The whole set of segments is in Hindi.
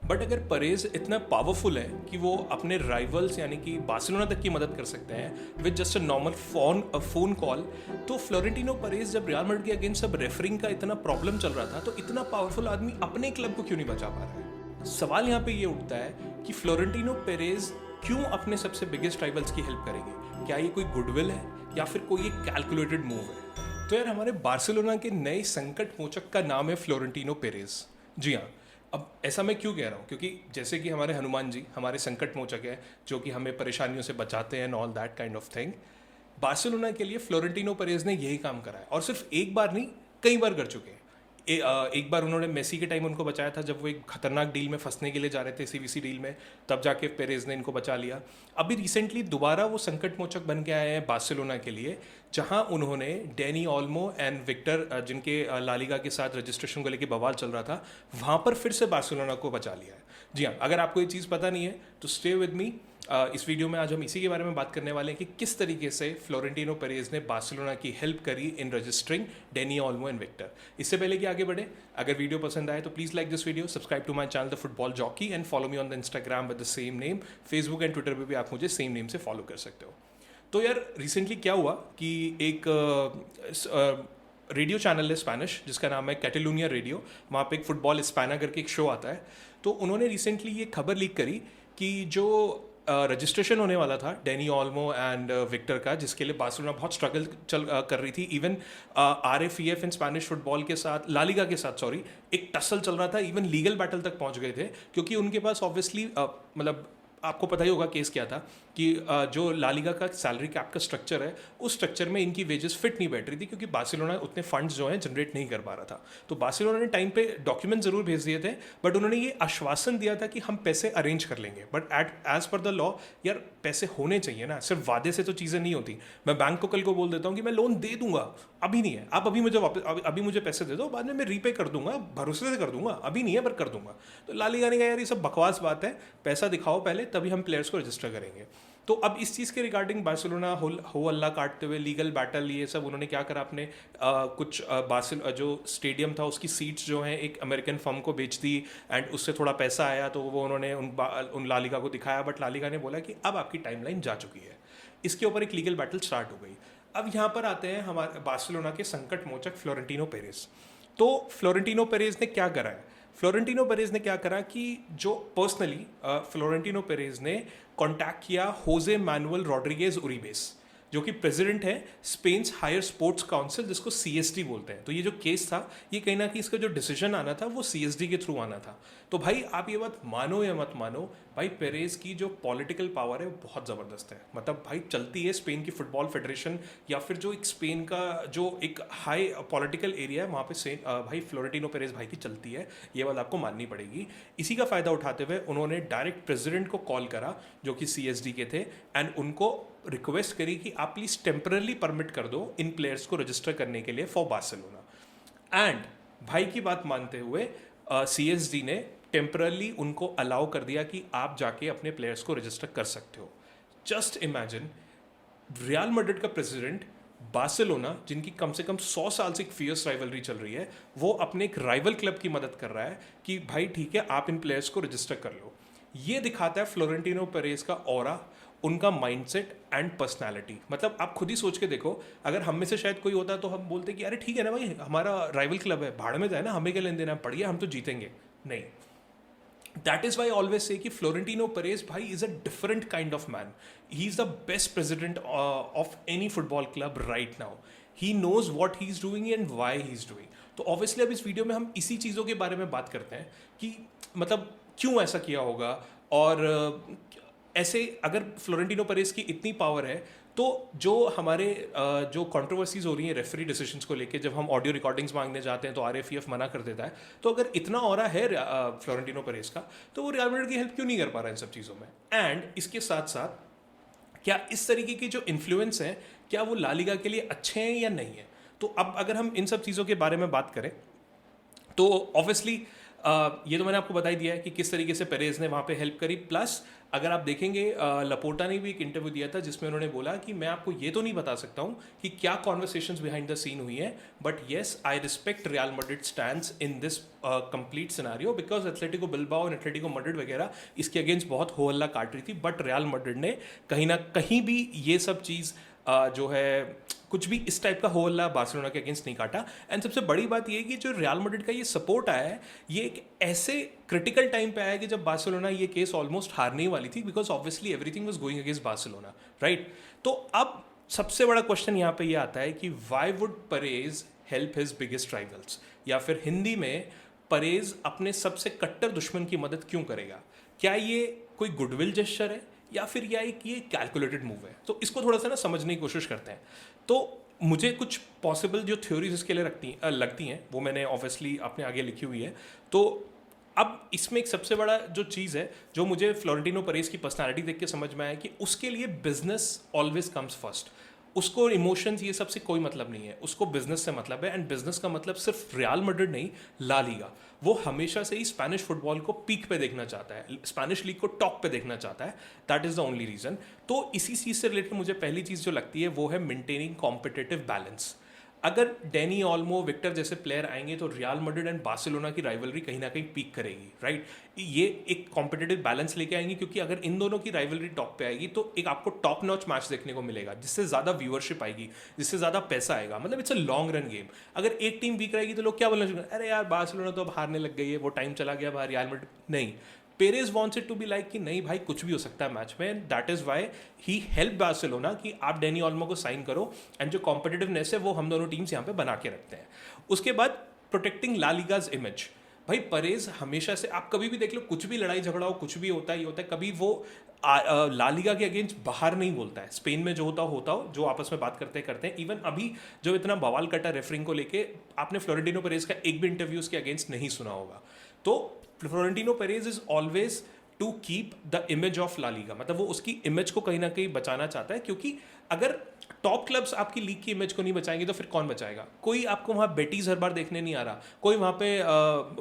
बट अगर परेज इतना पावरफुल है कि वो अपने राइवल्स यानी कि बार्सिलोना तक की मदद कर सकते हैं with just a normal phone call, तो फ्लोरेंटिनो परेज जब रियल मैड्रिड के अगेंस्ट सब रेफरिंग का इतना प्रॉब्लम चल रहा था, तो इतना पावरफुल आदमी अपने क्लब को क्यों नहीं बचा पा रहा है? सवाल यहाँ पे ये उठता है कि फ्लोरेंटिनो पेरेज क्यों अपने सबसे बिगेस्ट राइवल्स की हेल्प करेंगे? क्या ये कोई गुडविल है या फिर कोई एक कैलकुलेटेड मूव है? तो यार हमारे बार्सिलोना के नए संकट मोचक का नाम है फ्लोरेंटिनो पेरेज। जी हाँ। अब ऐसा मैं क्यों कह रहा हूँ? क्योंकि जैसे कि हमारे हनुमान जी हमारे संकट मोचक है जो कि हमें परेशानियों से बचाते हैं, all that kind of thing. Barcelona के लिए फ्लोरेंटिनो पेरेज ने यही काम करा है, और सिर्फ एक बार नहीं, कई बार कर चुके हैं। एक बार उन्होंने मेसी के टाइम उनको बचाया था जब वो एक खतरनाक डील में फंसने के लिए जा रहे थे, सीवीसी डील में, तब जाके पेरेज ने इनको बचा लिया। अभी रिसेंटली दोबारा वो संकट मोचक बन के आए हैं बार्सिलोना के लिए, जहां उन्होंने डैनी ऑल्मो एंड विक्टर, जिनके लालिगा के साथ रजिस्ट्रेशन को लेकर बवाल चल रहा था, वहां पर फिर से बार्सिलोना को बचा लिया है। जी हाँ, अगर आपको ये चीज़ पता नहीं है तो स्टे विद मी। इस वीडियो में आज हम इसी के बारे में बात करने वाले हैं कि किस तरीके से फ्लोरेंटिनो पेरेज ने बार्सिलोना की हेल्प करी in registering Dani Olmo and Victor. इससे पहले कि आगे बढ़े, अगर वीडियो पसंद आए तो please like this video, subscribe to my channel the football jockey and follow me on the Instagram with the same name. Facebook and Twitter पर भी आप मुझे सेम नेम से फॉलो कर सकते हो। तो यार रिसेंटली क्या हुआ कि एक रेडियो चैनल है स्पेनिश जिसका नाम है कैटेलूनिया रेडियो, वहाँ पे एक फुटबॉल स्पैना करके एक शो आता है। तो उन्होंने रिसेंटली ये खबर लीक करी कि जो रजिस्ट्रेशन होने वाला था डेनी ऑल्मो एंड विक्टर का, जिसके लिए बार्सिलोना बहुत स्ट्रगल कर रही थी, even RFEF in Spanish football के साथ, लालिगा के साथ सॉरी, एक टसल चल रहा था, इवन लीगल बैटल तक पहुंच गए थे, क्योंकि उनके पास ऑब्वियसली मतलब आपको पता ही होगा केस क्या था कि जो लालिगा का सैलरी कैप का स्ट्रक्चर है, उस स्ट्रक्चर में इनकी वेजेस फिट नहीं बैठ रही थी, क्योंकि बार्सिलोना उतने फंड्स जो हैं जनरेट नहीं कर पा रहा था। तो बार्सिलोना ने टाइम पे डॉक्यूमेंट जरूर भेज दिए थे, बट उन्होंने ये आश्वासन दिया था कि हम पैसे अरेंज कर लेंगे, but as per the law यार पैसे होने चाहिए ना, सिर्फ वादे से तो चीज़ें नहीं होती। मैं बैंक को कल को बोल देता हूँ कि मैं लोन दे दूंगा, अभी नहीं है, आप अभी मुझे वापस अभी मुझे पैसे दे दो, बाद में मैं रीपे कर दूंगा, भरोसे से कर दूंगा, अभी नहीं है पर कर दूंगा। तो लालिगा ने कहा यार ये सब बकवास बात है, पैसा दिखाओ पहले, तभी हम प्लेयर्स को रजिस्टर करेंगे। तो अब इस चीज़ के रिगार्डिंग बार्सिलोना हो अल्लाह काटते हुए लीगल बैटल ये सब उन्होंने क्या करा, अपने कुछ जो स्टेडियम था उसकी सीट्स जो हैं एक अमेरिकन फर्म को बेच दी, एंड उससे थोड़ा पैसा आया तो वो उन्होंने उन लालिगा को दिखाया, बट लालिगा ने बोला कि अब आपकी टाइमलाइन जा चुकी है। इसके ऊपर एक लीगल बैटल स्टार्ट हो गई। अब यहाँ पर आते हैं हमारे बार्सिलोना के संकट मोचक फ्लोरेंटिनो पेरेज। तो फ्लोरेंटिनो पेरेज ने क्या करा है? फ्लोरेंटिनो पेरेज ने क्या करा कि जो पर्सनली फ्लोरेंटिनो पेरेज ने कांटेक्ट किया होजे मैनुअल रॉड्रिगेज उरिबेस, जो कि प्रेसिडेंट है स्पेन्स हायर स्पोर्ट्स काउंसिल, जिसको CSD बोलते हैं। तो ये जो केस था, ये कहीं ना कहीं इसका जो डिसीजन आना था वो CSD के थ्रू आना था। तो भाई आप ये बात मानो या मत मानो, भाई पेरेज की जो पॉलिटिकल पावर है वो बहुत ज़बरदस्त है। मतलब भाई चलती है स्पेन की फुटबॉल फेडरेशन, या फिर जो एक स्पेन का जो एक हाई पॉलिटिकल एरिया है वहाँ पे भाई फ्लोरेंटिनो पेरेज भाई की चलती है, ये बात आपको माननी पड़ेगी। इसी का फ़ायदा उठाते हुए उन्होंने डायरेक्ट प्रेसिडेंट को कॉल करा जो कि CSD के थे, एंड उनको रिक्वेस्ट करी कि आप प्लीज़ टेम्परली परमिट कर दो इन प्लेयर्स को रजिस्टर करने के लिए फॉर बार्सिलोना। एंड भाई की बात मानते हुए CSD ने टेम्परली उनको अलाउ कर दिया कि आप जाके अपने प्लेयर्स को रजिस्टर कर सकते हो। जस्ट इमेजिन, रियल मैड्रिड का प्रेसिडेंट बार्सिलोना, जिनकी कम से कम 100 साल से एक फियर्स राइवलरी चल रही है, वो अपने एक राइवल क्लब की मदद कर रहा है कि भाई ठीक है आप इन प्लेयर्स को रजिस्टर कर लो। ये दिखाता है फ्लोरेंटिनो पेरेज का ऑरा, उनका माइंडसेट एंड पर्सनालिटी। मतलब आप खुद ही सोच के देखो, अगर हम में से शायद कोई होता तो हम बोलते कि अरे ठीक है ना भाई, हमारा राइवल क्लब है, भाड़ में जाए ना, हमें क्या लेन देना, पढ़िए हम तो जीतेंगे। नहीं, that is why always say कि फ्लोरेंटिनो पेरेज भाई is a different kind of man. He is the best president of any football club right now. He knows what he is doing and why he is doing. तो ऑब्वियसली अब इस वीडियो में हम इसी चीज़ों के बारे में बात करते हैं कि मतलब क्यों ऐसा किया होगा, और ऐसे अगर फ्लोरेंटिनो पेरेज की इतनी पावर है तो जो हमारे जो कंट्रोवर्सीज हो रही हैं रेफरी डिसीजंस को लेके, जब हम ऑडियो रिकॉर्डिंग्स मांगने जाते हैं तो RFEF मना कर देता है। तो अगर इतना ऑरा है फ्लोरेंटिनो पेरेज का, तो वो रियल मैड्रिड की हेल्प क्यों नहीं कर पा रहा है इन सब चीज़ों में? एंड इसके साथ साथ क्या इस तरीके की जो इन्फ्लुएंस है, क्या वो लालिगा के लिए अच्छे हैं या नहीं है? तो अब अगर हम इन सब चीज़ों के बारे में बात करें तो ऑब्वियसली ये तो मैंने आपको बता ही दिया है कि किस तरीके से पेरेज ने वहाँ पे हेल्प करी। प्लस अगर आप देखेंगे लपोर्टा ने भी एक इंटरव्यू दिया था जिसमें उन्होंने बोला कि मैं आपको ये तो नहीं बता सकता हूँ कि क्या कॉन्वर्सेशंस बिहाइंड द सीन हुई है, but yes I respect real Madrid stands in this complete scenario because Atletico Bilbao और एथलेटिको मैड्रिड वगैरह इसके अगेंस्ट बहुत हो हल्ला काट रही थी, बट रियल मैड्रिड ने कहीं ना कहीं भी ये सब चीज़ जो है कुछ भी इस टाइप का हो हल्ला बार्सिलोना के अगेंस्ट नहीं काटा। एंड सबसे बड़ी बात ये है कि जो रियल मैड्रिड का ये सपोर्ट आया है ये एक ऐसे क्रिटिकल टाइम पे आया है कि जब बार्सिलोना ये केस ऑलमोस्ट हारने ही वाली थी, because obviously everything was going against Barcelona, right. तो अब सबसे बड़ा क्वेश्चन यहाँ पे ये आता है कि why would Perez help his biggest rivals, या फिर हिंदी में परेज अपने सबसे कट्टर दुश्मन की मदद क्यों करेगा? क्या ये कोई गुडविल जेस्चर है या फिर ये कैलकुलेटेड मूव है? तो इसको थोड़ा सा ना समझने की कोशिश करते हैं। तो मुझे कुछ पॉसिबल जो थ्योरीज इसके लिए लगती हैं वो मैंने ऑब्वियसली अपने आगे लिखी हुई है। तो अब इसमें एक सबसे बड़ा जो चीज़ है जो मुझे फ्लोरेंटिनो परेज की पर्सनालिटी देख के समझ में आया कि उसके लिए बिजनेस ऑलवेज कम्स फर्स्ट। उसको इमोशंस ये सबसे कोई मतलब नहीं है, उसको बिजनेस से मतलब है। एंड बिजनेस का मतलब सिर्फ रियल मैड्रिड नहीं, ला लीगा। वो हमेशा से ही स्पेनिश फुटबॉल को पीक पे देखना चाहता है, स्पेनिश लीग को टॉप पे देखना चाहता है। That is the only reason. तो इसी चीज़ से रिलेटेड मुझे पहली चीज़ जो लगती है वो है मेंटेनिंग कॉम्पिटिटिव बैलेंस। अगर डेनी ऑल्मो, विक्टर जैसे प्लेयर आएंगे तो रियल मैड्रिड एंड बार्सिलोना की राइवलरी कहीं ना कहीं पीक करेगी, राइट। ये एक कॉम्पिटिटिव बैलेंस लेके आएंगे क्योंकि अगर इन दोनों की राइवलरी टॉप पे आएगी तो एक आपको टॉप नॉच मैच देखने को मिलेगा जिससे ज़्यादा व्यूअरशिप आएगी, जिससे ज़्यादा पैसा आएगा। मतलब it's a long run game. अगर एक टीम वीक रहेगी तो लोग क्या बोलना चाहिए, अरे यार बार्सिलोना तो अब हारने लग गई है, वो टाइम चला गया बाहर, रियल मैड्रिड नहीं। Perez wants it to be like कि नहीं भाई कुछ भी हो सकता है मैच में। That is why he help Barcelona कि आप डेनी ऑल्मो को साइन करो एंड जो कॉम्पिटिटिवनेस है वो हम दोनों टीम्स यहाँ पे बना के रखते हैं। उसके बाद प्रोटेक्टिंग ला लीगाज इमेज। भाई परेज हमेशा से, आप कभी भी देख लो, कुछ भी लड़ाई झगड़ा हो, कुछ भी होता है, ये होता है, कभी वो ला लीगा के अगेंस्ट बाहर नहीं बोलता है। स्पेन में जो होता हो जो आपस में बात करते हैं। इवन अभी जो इतना बवाल कटा रेफरिंग को लेके, आपने फ्लोरेंटिनो परेज का एक भी इंटरव्यू उसके अगेंस्ट नहीं सुना होगा। तो Florentino Perez is always to keep the image of La Liga, मतलब वो उसकी इमेज को कहीं ना कहीं बचाना चाहता है। क्योंकि अगर टॉप क्लब्स आपकी लीग की इमेज को नहीं बचाएंगे तो फिर कौन बचाएगा? कोई आपको वहाँ बेटीज हर बार देखने नहीं आ रहा, कोई वहाँ पे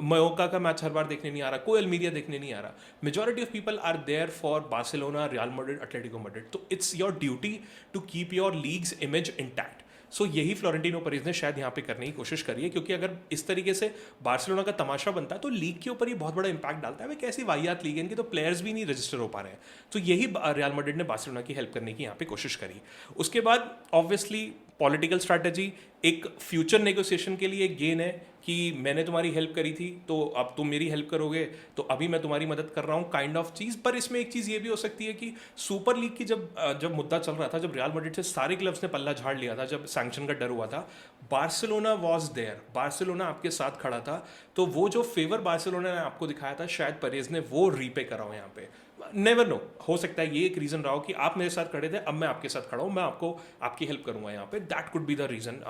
मयोका का मैच हर बार देखने नहीं आ रहा, कोई अल्मीरिया देखने नहीं आ रहा। Majority of people are there for Barcelona, Real Madrid, Atletico Madrid. तो it's your duty to keep your league's image intact. So यही फ्लोरेंटिनो परेज ने शायद यहाँ पे करने की कोशिश करी है, क्योंकि अगर इस तरीके से बार्सिलोना का तमाशा बनता है तो लीग के ऊपर ये बहुत बड़ा इंपैक्ट डालता है। वे कैसी वाहियात लीग है इनकी, तो प्लेयर्स भी नहीं रजिस्टर हो पा रहे हैं। तो यही रियल मैड्रिड ने बार्सिलोना की हेल्प करने की यहाँ पे कोशिश करी। उसके बाद ऑब्वियसली पॉलिटिकल स्ट्रैटेजी, एक फ्यूचर नेगोशिएशन के लिए एक गेन है कि मैंने तुम्हारी हेल्प करी थी तो अब तुम मेरी हेल्प करोगे, तो अभी मैं तुम्हारी मदद कर रहा हूँ, काइंड ऑफ चीज़। पर इसमें एक चीज़ ये भी हो सकती है कि सुपर लीग की जब मुद्दा चल रहा था, जब रियल मैड्रिड से सारे क्लब्स ने पल्ला झाड़ लिया था, जब सैंक्शन का डर हुआ था, बार्सिलोना वॉज देयर, बार्सिलोना आपके साथ खड़ा था। तो वो जो फेवर बार्सिलोना ने आपको दिखाया था, शायद परेज ने वो रीपे करा हो यहाँ पे। नेवर नो, हो सकता है ये एक रीज़न रहा हो कि आप मेरे साथ खड़े थे, अब मैं आपके साथ खड़ा हूँ, मैं आपकी हेल्प करूँगा यहाँ पे। That could be the reason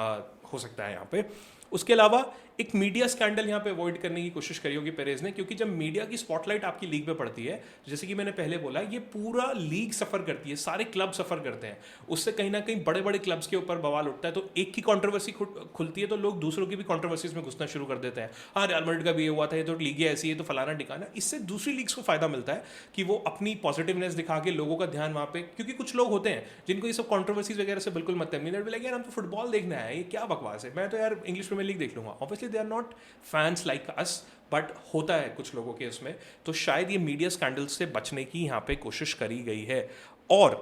हो सकता है यहाँ पे। उसके अलावा एक मीडिया स्कैंडल यहाँ पे अवॉइड करने की कोशिश करी होगी पेरेज ने, क्योंकि जब मीडिया की स्पॉटलाइट आपकी लीग पे पड़ती है, जैसे कि मैंने पहले बोला, ये पूरा लीग सफ़र करती है, सारे क्लब सफ़र करते हैं, उससे कहीं ना कहीं बड़े बड़े क्लब्स के ऊपर बवाल उठता है। तो एक की कंट्रोवर्सी खुलती है तो लोग दूसरों की भी कंट्रोवर्सीज में घुसना शुरू कर देते हैं। हाँ, रियल मैड्रिड का भी ये हुआ था, ये तो लीग ऐसी है, तो फलाना ठिकाना। इससे दूसरी लीग्स को फायदा मिलता है कि वो अपनी पॉजिटिवनेस दिखा के लोगों का ध्यान वहाँ पे, क्योंकि कुछ लोग होते हैं जिनको ये सब कंट्रोवर्सीज वगैरह से बिल्कुल मतलब नहीं है, यार हम तो फुटबॉल देखना है, ये क्या बकवास है, मैं तो यार इंग्लिश प्रीमियर लीग देख लूंगा। Obviously they are not fans like us, but होता है कुछ लोगों के उसमें। तो शायद ये मीडिया स्कैंडल से बचने की यहाँ पे कोशिश करी गई है। और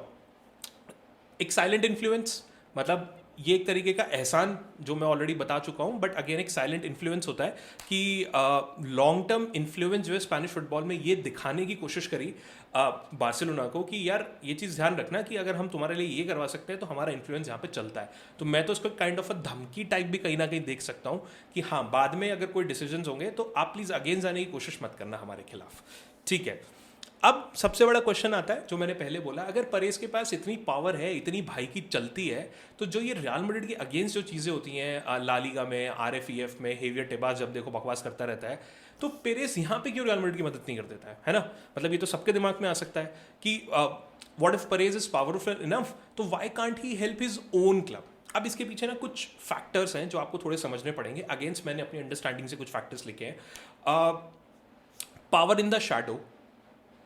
एक साइलेंट इन्फ्लुएंस, मतलब ये एक तरीके का एहसान जो मैं ऑलरेडी बता चुका हूँ, बट अगेन एक साइलेंट इन्फ्लुएंस होता है कि लॉन्ग टर्म इन्फ्लुएंस जो है स्पेनिश फुटबॉल में, ये दिखाने की कोशिश करी बार्सिलोना को कि यार ये चीज़ ध्यान रखना कि अगर हम तुम्हारे लिए ये करवा सकते हैं तो हमारा इन्फ्लुएंस यहाँ पे चलता है। तो मैं तो इसको काइंड ऑफ अ धमकी टाइप भी कहीं ना कहीं देख सकता हूँ कि हाँ, बाद में अगर कोई डिसीजंस होंगे तो आप प्लीज़ अगेंस्ट जाने की कोशिश मत करना हमारे खिलाफ, ठीक है। अब सबसे बड़ा क्वेश्चन आता है जो मैंने पहले बोला, अगर परेज के पास इतनी पावर है, इतनी भाई की चलती है, तो जो ये रियल मैड्रिड के अगेंस्ट जो चीज़ें होती हैं ला लीगा में, आरएफईएफ में, हेवियर टेबास जब देखो बकवास करता रहता है, तो पेरेज यहाँ पे क्यों रियल मैड्रिड की मदद नहीं कर देता है ना? मतलब ये तो सबके दिमाग में आ सकता है कि what if Perez is powerful enough, तो why can't he help his own club? अब इसके पीछे ना कुछ फैक्टर्स हैं जो आपको थोड़े समझने पड़ेंगे। अगेंस्ट मैंने अपनी अंडरस्टैंडिंग से कुछ फैक्टर्स लिखे हैं। पावर इन द शैडो,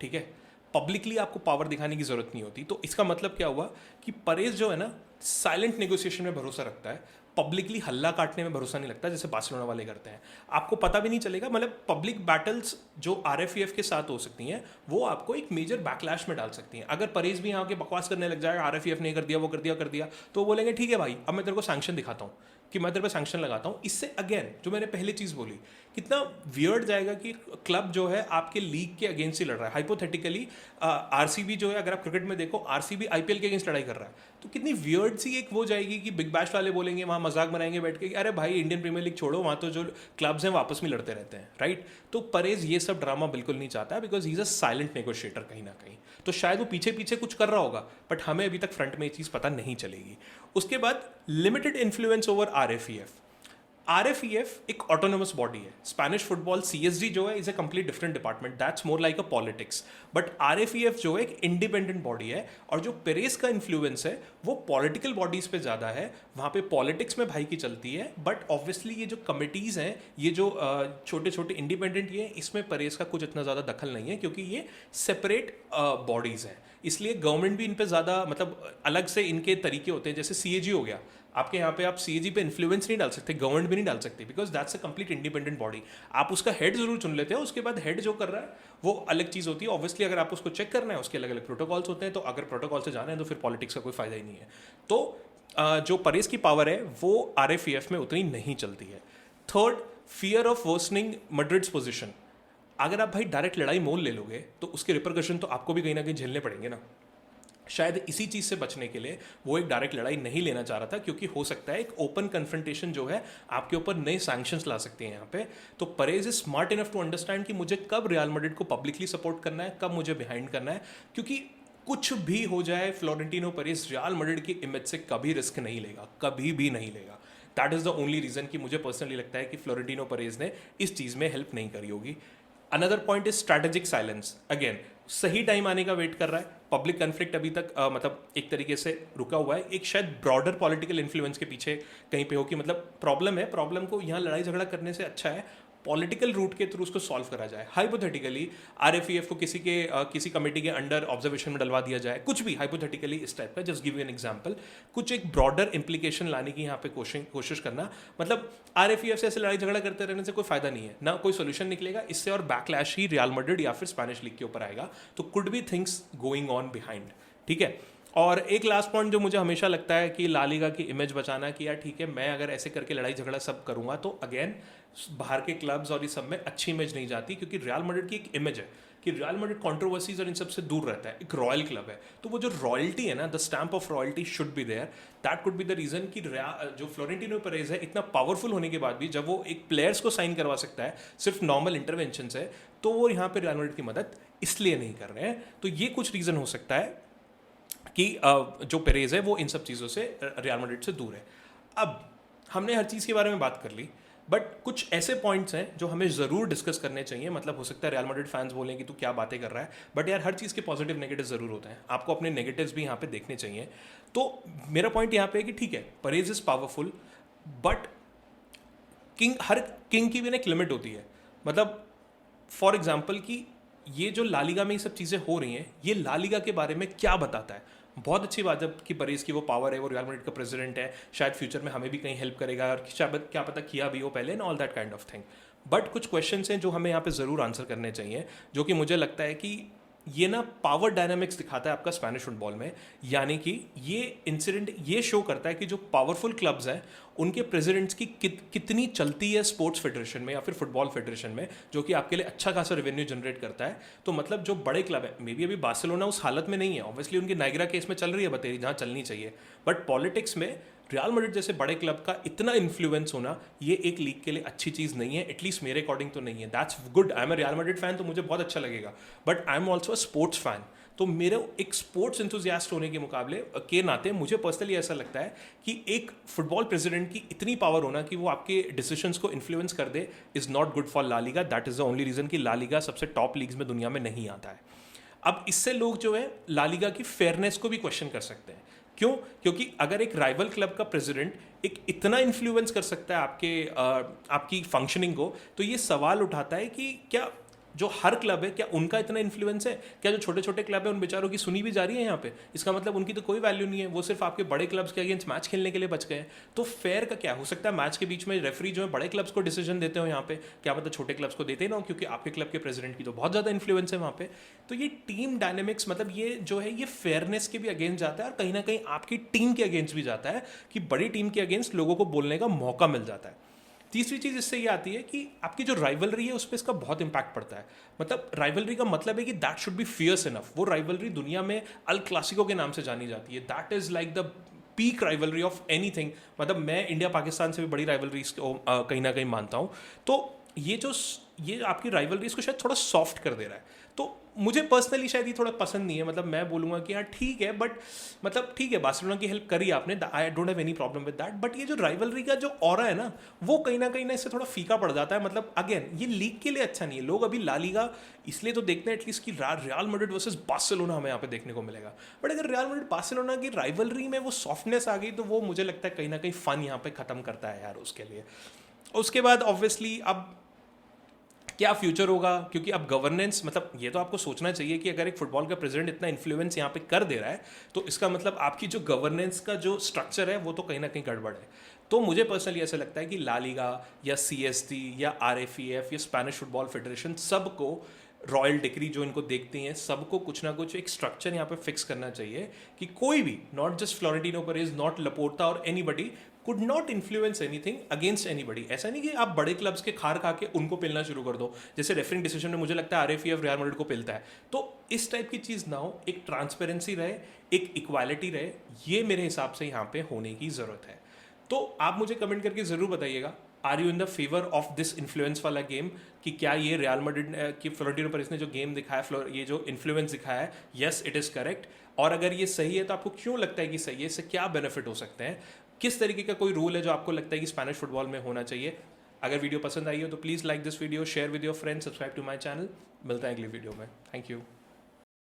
ठीक है, पब्लिकली आपको पावर दिखाने की जरूरत नहीं होती। तो इसका मतलब क्या हुआ कि परेज जो है ना साइलेंट नेगोशिएशन में भरोसा रखता है, पब्लिकली हल्ला काटने में भरोसा नहीं लगता जैसे बार्सिलोना वाले करते हैं। आपको पता भी नहीं चलेगा, मतलब पब्लिक बैटल्स जो आरएफईएफ के साथ हो सकती हैं वो आपको एक मेजर बैकलैश में डाल सकती हैं। अगर परेज भी यहाँ के बकवास करने लग जाएगा, आरएफईएफ ने कर दिया, वो कर दिया, तो बोलेंगे ठीक है भाई, अब मैं तेरे को सैंक्शन दिखाता हूँ कि मैं तेरे पे सैंक्शन लगाता हूँ। इससे अगेन जो मैंने पहले चीज़ बोली, कितना वियर्ड जाएगा कि क्लब जो है आपके लीग के अगेंस्ट ही लड़ रहा है। हाइपोथेटिकली आरसीबी जो है, अगर आप क्रिकेट में देखो, आरसीबी आईपीएल के अगेंस्ट लड़ाई कर रहा है, तो कितनी वियर्ड सी एक वो जाएगी कि बिग बैश वाले बोलेंगे, वहाँ मजाक बनाएंगे बैठ के कि अरे भाई इंडियन प्रीमियर लीग छोड़ो, वहाँ तो जो क्लब्स हैं वापस में लड़ते रहते हैं, राइट। तो परेज ये सब ड्रामा बिल्कुल नहीं चाहता, because he is a silent negotiator कहीं ना कहीं। तो शायद वो पीछे पीछे कुछ कर रहा होगा, बट हमें अभी तक फ्रंट में ये चीज़ पता नहीं चलेगी। उसके बाद limited influence over RFEF. RFEF एक ऑटोनोमस बॉडी है। स्पेनिश फुटबॉल सीएसडी जो है is a complete different department, that's more like a politics. But RFEF जो है एक इंडिपेंडेंट बॉडी है, और जो पेरेस का इन्फ्लुएंस है वो पॉलिटिकल बॉडीज पे ज़्यादा है। वहाँ पे पॉलिटिक्स में भाई की चलती है, बट ऑब्वियसली ये जो कमिटीज़ हैं, ये जो छोटे छोटे इंडिपेंडेंट ये, इसमें पेरेस का कुछ इतना ज़्यादा दखल नहीं है, क्योंकि ये सेपरेट बॉडीज़ हैं। इसलिए गवर्नमेंट भी इन पे ज़्यादा, मतलब अलग से इनके तरीके होते हैं। जैसे सीएजी हो गया, आपके यहाँ पे आप सीएजी पे इन्फ्लुएंस नहीं डाल सकते, गवर्नमेंट भी नहीं डाल सकते, because that's a complete independent body. आप उसका हेड जरूर चुन लेते हैं, उसके बाद हेड जो कर रहा है वो अलग चीज़ होती है। ऑब्वियसली अगर आप उसको चेक करना है, उसके अलग अलग प्रोटोकॉल्स होते हैं, तो अगर प्रोटोकॉल से जाना है तो फिर पॉलिटिक्स का कोई फायदा ही नहीं है। तो जो परेस की पावर है वो आरएफईएफ में उतनी नहीं चलती है। Third, fear of worsening Madrid's position. अगर आप भाई डायरेक्ट लड़ाई मोल ले लोगे तो उसके रिपरकशन तो आपको भी कहीं ना कहीं झेलने पड़ेंगे ना। शायद इसी चीज़ से बचने के लिए वो एक डायरेक्ट लड़ाई नहीं लेना चाह रहा था, क्योंकि हो सकता है एक ओपन कन्फ्रंटेशन जो है आपके ऊपर नए सैंक्शंस ला सकते हैं यहाँ पे। तो Perez is smart enough to understand कि मुझे कब रियल मैड्रिड को पब्लिकली सपोर्ट करना है, कब मुझे बिहाइंड करना है, क्योंकि कुछ भी हो जाए फ्लोरेंटिनो परेज रियल मैड्रिड की इमेज से कभी रिस्क नहीं लेगा, कभी भी नहीं लेगा। That is the only reason कि मुझे पर्सनली लगता है कि फ्लोरेंटिनो परेज ने इस चीज़ में हेल्प नहीं करी होगी। Another point is strategic silence. Again सही टाइम आने का वेट कर रहा है। पब्लिक कन्फ्लिक्ट अभी तक मतलब एक तरीके से रुका हुआ है। एक शायद ब्रॉडर पॉलिटिकल इन्फ्लुएंस के पीछे कहीं पे हो कि मतलब प्रॉब्लम है, प्रॉब्लम को यहाँ लड़ाई झगड़ा करने से अच्छा है पॉलिटिकल रूट के थ्रू उसको सॉल्व करा जाए। हाइपोथेटिकली आरएफईएफ को किसी कमेटी के अंडर ऑब्जर्वेशन में डलवा दिया जाए, कुछ भी हाइपोथेटिकली इस टाइप का। Just give you an example, कुछ एक ब्रॉडर इंप्लीकेशन लाने की यहाँ पे कोशिश करना। मतलब आरएफईएफ से ऐसे लड़ाई झगड़ा करते रहने से कोई फायदा नहीं है, ना कोई सोल्यूशन निकलेगा इससे, और बैकलैश ही रियल मैड्रिड या फिर स्पेनिश लीग के ऊपर आएगा। तो could be things going on behind, ठीक है। और एक लास्ट पॉइंट जो मुझे हमेशा लगता है कि ला लीगा की इमेज बचाना, कि यार ठीक है मैं अगर ऐसे करके लड़ाई झगड़ा सब करूंगा तो अगेन बाहर के क्लब्स और इस सब में अच्छी इमेज नहीं जाती, क्योंकि रियल मैड्रिड की एक इमेज है कि रियल मैड्रिड कंट्रोवर्सीज और इन सब से दूर रहता है, एक रॉयल क्लब है। तो वो जो रॉयल्टी है ना, the stamp of royalty should be there. That could be the reason कि जो फ्लोरेंटिनो पेरेज है इतना पावरफुल होने के बाद भी जब वो एक प्लेयर्स को साइन करवा सकता है सिर्फ नॉर्मल इंटरवेंशन से, तो वो यहाँ पे रियल मैड्रिड की मदद इसलिए नहीं कर रहे हैं। तो ये कुछ रीज़न हो सकता है कि जो पेरेज है वो इन सब चीज़ों से रियल मैड्रिड से दूर है। अब हमने हर चीज़ के बारे में बात कर ली, बट कुछ ऐसे पॉइंट्स हैं जो हमें ज़रूर डिस्कस करने चाहिए। मतलब हो सकता है रियल मैड्रिड फैंस बोलें कि तू क्या बातें कर रहा है, बट यार हर चीज़ के पॉजिटिव नेगेटिव ज़रूर होते हैं, आपको अपने नेगेटिव्स भी यहाँ पे देखने चाहिए। तो मेरा पॉइंट यहाँ पे है कि ठीक है Perez is powerful, but her king की भी एक लिमिट होती है। मतलब फॉर एग्जाम्पल कि ये जो ला लीगा में ये सब चीज़ें हो रही हैं, ये ला लीगा के बारे में क्या बताता है? बहुत अच्छी बात जब कि परेज की वो पावर है, वो रियल मैड्रिड का प्रेसिडेंट है, शायद फ्यूचर में हमें भी कहीं हेल्प करेगा, और शायद क्या पता किया भी हो पहले and all that kind of thing. But कुछ क्वेश्चंस हैं जो हमें यहाँ पे ज़रूर आंसर करने चाहिए, जो कि मुझे लगता है कि ये ना पावर डायनामिक्स दिखाता है आपका स्पेनिश फुटबॉल में। यानी कि ये इंसिडेंट ये शो करता है कि जो पावरफुल क्लब्स हैं उनके प्रेसिडेंट्स की कितनी चलती है स्पोर्ट्स फेडरेशन में या फिर फुटबॉल फेडरेशन में, जो कि आपके लिए अच्छा खासा रेवेन्यू जनरेट करता है। तो मतलब जो बड़े क्लब है, मे बी अभी बार्सिलोना उस हालत में नहीं है, ऑब्वियसली उनकी नाइग्रा केस में चल रही है बतेरी जहाँ चलनी चाहिए, बट पॉलिटिक्स में रियल मैड्रिड जैसे बड़े क्लब का इतना इन्फ्लुएंस होना ये एक लीग के लिए अच्छी चीज़ नहीं है, एटलीस्ट मेरे अकॉर्डिंग तो नहीं है। That's good, I am a Real Madrid fan तो मुझे बहुत अच्छा लगेगा, but I am also a sports fan. तो मेरे एक स्पोर्ट्स इंथुजियास्ट होने के मुकाबले के नाते मुझे पर्सनली ऐसा लगता है कि एक फुटबॉल प्रेसिडेंट की इतनी पावर होना कि वो आपके डिसीजंस को इन्फ्लुएंस कर दे is not good for La Liga. That is the only reason कि ला लीगा सबसे टॉप लीग्स में दुनिया में नहीं आता है। अब इससे लोग जो है ला लीगा की फेयरनेस को भी क्वेश्चन कर सकते हैं क्यों? क्योंकि अगर एक राइवल क्लब का प्रेसिडेंट एक इतना इन्फ्लुएंस कर सकता है आपकी फंक्शनिंग को, तो ये सवाल उठाता है कि क्या जो हर क्लब है क्या उनका इतना इन्फ्लुएंस है? क्या जो छोटे छोटे क्लब है उन बेचारों की सुनी भी जा रही है यहाँ पे? इसका मतलब उनकी तो कोई वैल्यू नहीं है, वो सिर्फ आपके बड़े क्लब्स के अगेंस्ट मैच खेलने के लिए बच गए हैं। तो फेयर का क्या हो सकता है? मैच के बीच में रेफरी जो है बड़े क्लब्स को डिसीजन देते हो यहाँ पे, क्या मतलब छोटे क्लब्स को देते ना हो, क्योंकि आपके क्लब के प्रेसिडेंट की तो बहुत ज़्यादा इन्फ्लुएंस है वहाँ पे। तो ये टीम डायनेमिक्स मतलब ये जो है ये फेयरनेस के भी अगेंस्ट जाता है और कहीं ना कहीं आपकी टीम के अगेंस्ट भी जाता है कि बड़ी टीम के अगेंस्ट लोगों को बोलने का मौका मिल जाता है। तीसरी चीज़ इससे ये आती है कि आपकी जो राइवलरी है उस पर इसका बहुत इंपैक्ट पड़ता है। मतलब राइवलरी का मतलब है कि that should be fierce enough. वो राइवलरी दुनिया में अल क्लासिको के नाम से जानी जाती है। That is like the peak rivalry of anything. मतलब मैं इंडिया पाकिस्तान से भी बड़ी राइवलरी कहीं ना कहीं मानता हूँ। तो ये आपकी राइवलरी इसको शायद थोड़ा सॉफ्ट कर दे रहा है। तो मुझे पर्सनली शायद ये थोड़ा पसंद नहीं है। मतलब मैं बोलूँगा कि हाँ ठीक है, बट मतलब ठीक है बार्सिलोना की हेल्प करी आपने, I don't have any problem with that, but ये जो राइवलरी का जो ऑरा है ना वो कहीं ना इससे थोड़ा फीका पड़ जाता है। मतलब अगेन ये लीग के लिए अच्छा नहीं है। लोग अभी ला लीगा इसलिए तो देखते हैं एटलीस्ट कि रियल मैड्रिड वर्सेस बार्सिलोना हमें यहाँ पे देखने को मिलेगा। बट अगर रियल मैड्रिड बार्सिलोना की राइवलरी में वो सॉफ्टनेस आ गई तो वो मुझे लगता है कहीं ना कहीं फन यहाँ पे खत्म करता है यार उसके लिए। उसके बाद ऑब्वियसली अब क्या फ्यूचर होगा, क्योंकि अब गवर्नेंस मतलब ये तो आपको सोचना चाहिए कि अगर एक फुटबॉल का प्रेसिडेंट इतना इन्फ्लुएंस यहाँ पे कर दे रहा है तो इसका मतलब आपकी जो गवर्नेंस का जो स्ट्रक्चर है वो तो कहीं ना कहीं गड़बड़ है। तो मुझे पर्सनली ऐसा लगता है कि ला लीगा या CSD या RFEF या स्पेनिश फुटबॉल फेडरेशन सबको रॉयल डिक्री जो इनको देखती हैं सबको कुछ ना कुछ एक स्ट्रक्चर यहाँ पे फिक्स करना चाहिए कि कोई भी not just Florentino Perez, not Laporta और anybody could not influence anything against anybody. ऐसा नहीं कि आप बड़े क्लब्स के खार खा के उनको पेलना शुरू कर दो, जैसे रेफरिंग डिसीजन में मुझे लगता है RFEF रियल मैड्रिड को पेलता है। तो इस टाइप की चीज़ ना हो, एक ट्रांसपेरेंसी रहे, एक इक्वालिटी रहे, ये मेरे हिसाब से यहाँ पे होने की ज़रूरत है। तो आप मुझे कमेंट करके ज़रूर बताइएगा, are you in the favour of this influence वाला गेम, कि क्या ये रियल मैड्रिड की फ्लोरेंटिनो पेरेज ने जो गेम दिखाया, ये जो इन्फ्लुएंस दिखाया है, यस इट इज़ करेक्ट। और अगर ये सही है तो आपको क्यों लगता है कि सही है, इससे क्या बेनिफिट हो सकते हैं, किस तरीके का कोई रूल है जो आपको लगता है कि स्पेनिश फुटबॉल में होना चाहिए। अगर वीडियो पसंद आई हो तो please like this video, share with your friends, subscribe to my channel. मिलता है अगली वीडियो में। Thank you.